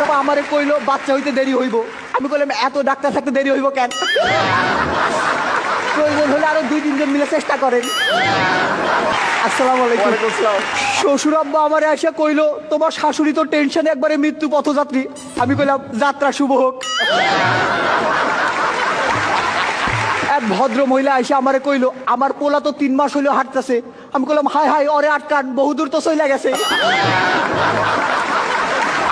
আপা আমারে কইলো বাচ্চা হইতে দেরি হইব। আমি কইলাম এত ডাক্তার থাকতে দেরি হইব কেন? প্রয়োজন হলে আরো 2-3 জন মিলে চেষ্টা করেন। আসসালামু আলাইকুম। শ্বশুর আব্বা আমারে এসে কইলো তোমার শাশুড়ি তো টেনশনে একবারে মৃত্যু পথযাত্রী। আমি কইলাম যাত্রা শুভ হোক। এক ভদ্র মহিলা এসে আমারে কইলো আমার পোলা তো 3 মাস হইলো হাঁটতেছে। আমি কইলাম হাই হাই ওরে আটকান, বহুদূর তো চলে গেছে।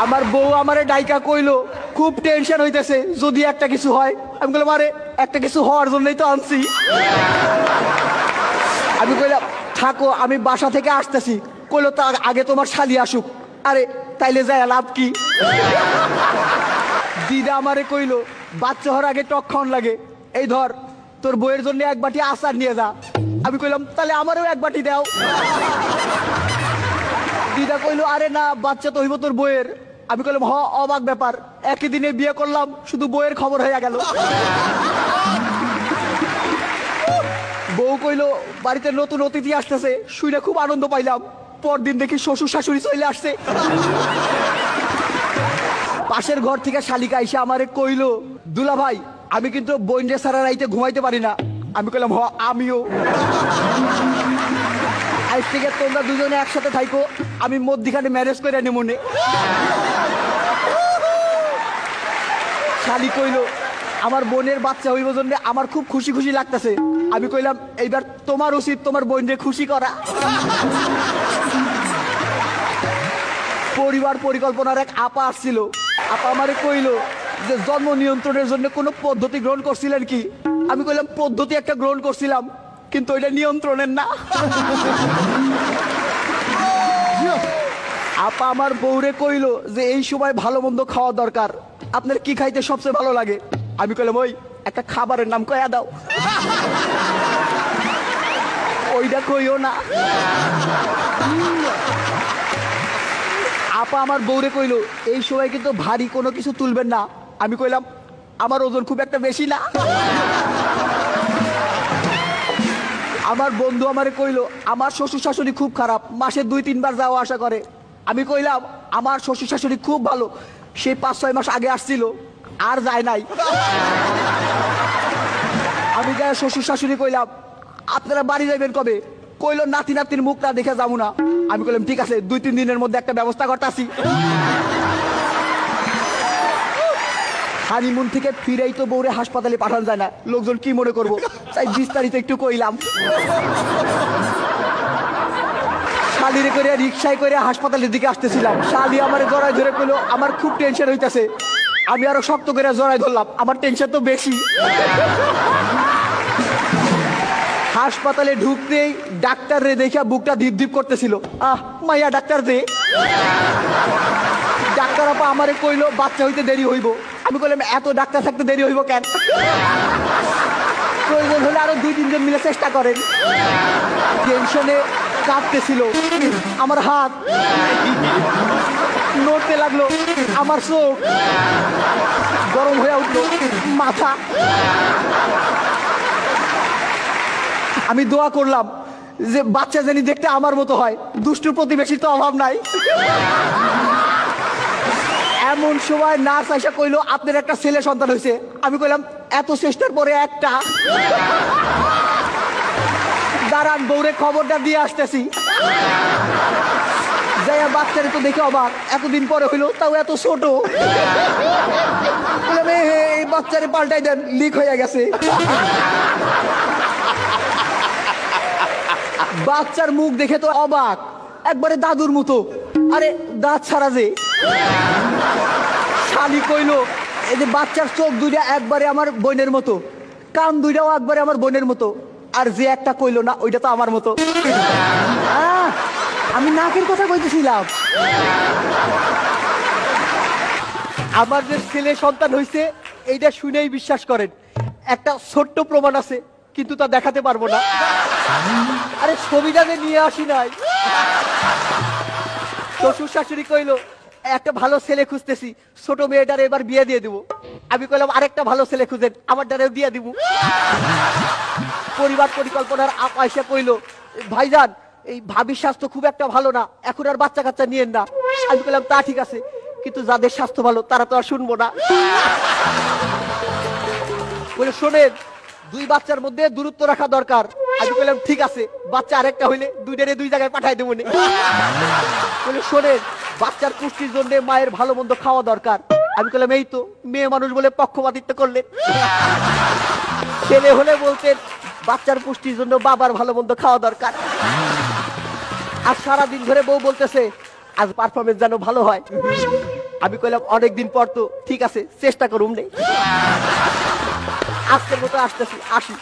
আমার বউ আমারে ডাইকা কইলো খুব টেনশন হইতেছে যদি একটা কিছু হয়। আমি কইলাম আরে একটা কিছু হওয়ার জন্যই তো আনছি। আমি কইলাম থাকো আমি বাসা থেকে আসতেছি। কইলো তা আগে তোমার শালি আসুক। আরে তাইলে যায় লাভ কি? দিদা আমারে কইলো বাচ্চা হওয়ার আগে টক খাওয়ান লাগে, এই ধর তোর বইয়ের জন্য 1 বাটি আচার নিয়ে যা। আমি কইলাম তাহলে আমারও 1 বাটি দাও। দিদা কইলো আরে না বাচ্চা তো হইব তোর বইয়ের। আমি কইলাম হ অবাক ব্যাপার, একই দিনে বিয়ে করলাম শুধু বইয়ের খবর হয়ে গেল। বউ কইলো বাড়িতে নতুন অতিথি আসতেছে, শুনে খুব আনন্দ পাইলাম। পরদিন দেখি শ্বশুর শাশুড়ি চলে আসছে। পাশের ঘর থেকে শালিকা এসে আমারে কইলো দুলা ভাই আমি কিন্তু বইনরে সারা রাইতে ঘুমাইতে পারি না। আমি কইলাম হ আমিও। আজ থেকে তোমরা দুজনে একসাথে থাইকো, আমি মধ্যিখানে ম্যারেজ করে আনি মনে। শালি কইলো আমার বোনের বাচ্চা হইব জন্য আমার খুব খুশি খুশি লাগতেছে। আমি কইলাম এইবার তোমার উচিত তোমার বোনরে খুশি করা। পরিবার পরিকল্পনার এক আপা আসছিল। আপা আমারে কইলো যে জন্ম নিয়ন্ত্রণের জন্য কোনো পদ্ধতি গ্রহণ করছিলেন কি? আমি কইলাম পদ্ধতি একটা গ্রহণ করছিলাম কিন্তু ওইটা নিয়ন্ত্রণের না। আপা আমার বউরে কইলো যে এই সময় ভালো মন্দ খাওয়া দরকার, আপনার কি খাইতে সবচেয়ে ভালো লাগে? আমি কইলাম ওই একটা খাবারের নাম কয়া দাও। ওইটা কইও না। আপা আমার বউরে কইলো এই সময় কিন্তু ভারী কোনো কিছু তুলবেন না। আমি কইলাম আমার ওজন খুব একটা বেশি না। আমার বন্ধু আমারে কইলো আমার শ্বশুর শাশুড়ি খুব খারাপ, মাসে 2-3 বার যাওয়া আসা করে। আমি কইলাম আমার শ্বশুর শাশুড়ি খুব ভালো, সে 5-6 মাস আগে আসছিল আর যায় নাই। আমি যাই শ্বশুর শাশুড়ি কইলাম আপনারা বাড়ি যাবেন কবে? কইলো নাতি নাতির মুখটা দেখে যাবো না। আমি কইলাম ঠিক আছে 2-3 দিনের মধ্যে একটা ব্যবস্থা করতেছি। হানিমুন থেকে ফিরেই তো বউরে হাসপাতালে পাঠানো যায় না, লোকজন কি মনে করবো, তাই বিস্তারিত একটু কইলাম। শালিরে করে রিক্সায় করে হাসপাতালের দিকে আসতেছিলাম। শালি আমার জড়ায় ধরে কইলো আমার খুব টেনশন হইতেছে। আমি আরো শক্ত করে জড়াই ধরলাম, আমার টেনশন তো বেশি। হাসপাতালে ঢুকতেই ডাক্তার রে দেখে বুকটা ধীপ ধীপ করতেছিল। মাইয়া ডাক্তার রে। ডাক্তার আপা আমারে কইলো বাচ্চা হইতে দেরি হইব। আমি কইলাম এত ডাক্তার থাকতে দেরি হইব কেন? প্রয়োজন হলে আরো 2-3 জন মিলে চেষ্টা করেন। টেনশনে কাঁপতেছিল আমার হাত, নড়তে লাগলো আমার চোখ, গরম হয়ে উঠলো মাথা। আমি দোয়া করলাম যে বাচ্চা জানি দেখতে আমার মতো হয়, দুষ্টু প্রতিবেশীর তো অভাব নাই। এমন সময় নার্স আইসা কইলো আপনার একটা ছেলে সন্তান হয়েছে। আমি কইলাম এত চেষ্টার পরে একটা? দাঁড়ান বউরে খবরটা দিয়ে আসতেছি। যাইয়া বাচ্চারে তো দেখে অবাক, এতদিন পরে হইলো তাও এত ছোট। এই বাচ্চারে পাল্টাই দেন, লিক হয়ে গেছে। বাচ্চার মুখ দেখে তো অবাক, একবারে দাদুর মতো। আরে দাঁত ছাড়া যে। শালি কইলো এই যে বাচ্চার চোখ দুইটা একবারে আমার বোনের মতো, কান দুইটাও একবারে আমার বোনের মতো, আর যে একটা কইলো না ওইটা তো আমার মতো। আমি নাকের কথা কইতেছিলাম। আমার যে ছেলে সন্তান হয়েছে এইটা শুনেই বিশ্বাস করেন। একটা ছোট্ট প্রমাণ আছে কিন্তু তা দেখাতে পারবো না। আরে ছবিটা যে নিয়ে আসি নাই। শ্বশুর শাশুড়ি কইলো একটা ভালো ছেলে খুঁজতেছি, ছোট মেয়েটারে এবার বিয়ে দিয়ে দিব। আমি কইলাম আরেকটা ভালো ছেলে খুঁজেন, আমার দ্বারাও বিয়ে দিব। পরিবার পরিকল্পনার পয়সা কইলো ভাইজান এই ভাবির স্বাস্থ্য খুব একটা ভালো না, এখন আর বাচ্চা কাচ্চা নিয়েন না। আমি কইলাম তা ঠিক আছে, কিন্তু যাদের স্বাস্থ্য ভালো তারা তো আর শুনবো না। বলে শোনেন, 2 বাচ্চার মধ্যে দূরত্ব রাখা দরকার। আমি বললাম ঠিক আছে, বাচ্চা আরেকটা হইলে 2টারে 2 জায়গায় পাঠাই দেবো। বলে শোনেন, বাচ্চার পুষ্টির জন্য মায়ের ভালো মন্দ খাওয়া দরকার। আমি বললাম এই তো, মেয়ে মানুষ বলে পক্ষপাতিত্ব করলেন। ছেলে হলে বলতেন বাচ্চার পুষ্টির জন্য বাবার ভালো মন্দ খাওয়া দরকার। আর সারাদিন ধরে বউ বলতেছে আজ পারফরমেন্স যেন ভালো হয়। আমি কইলাম অনেকদিন পর তো, ঠিক আছে চেষ্টা করুম নেই। আজকের মতো আসতেছি, আসি।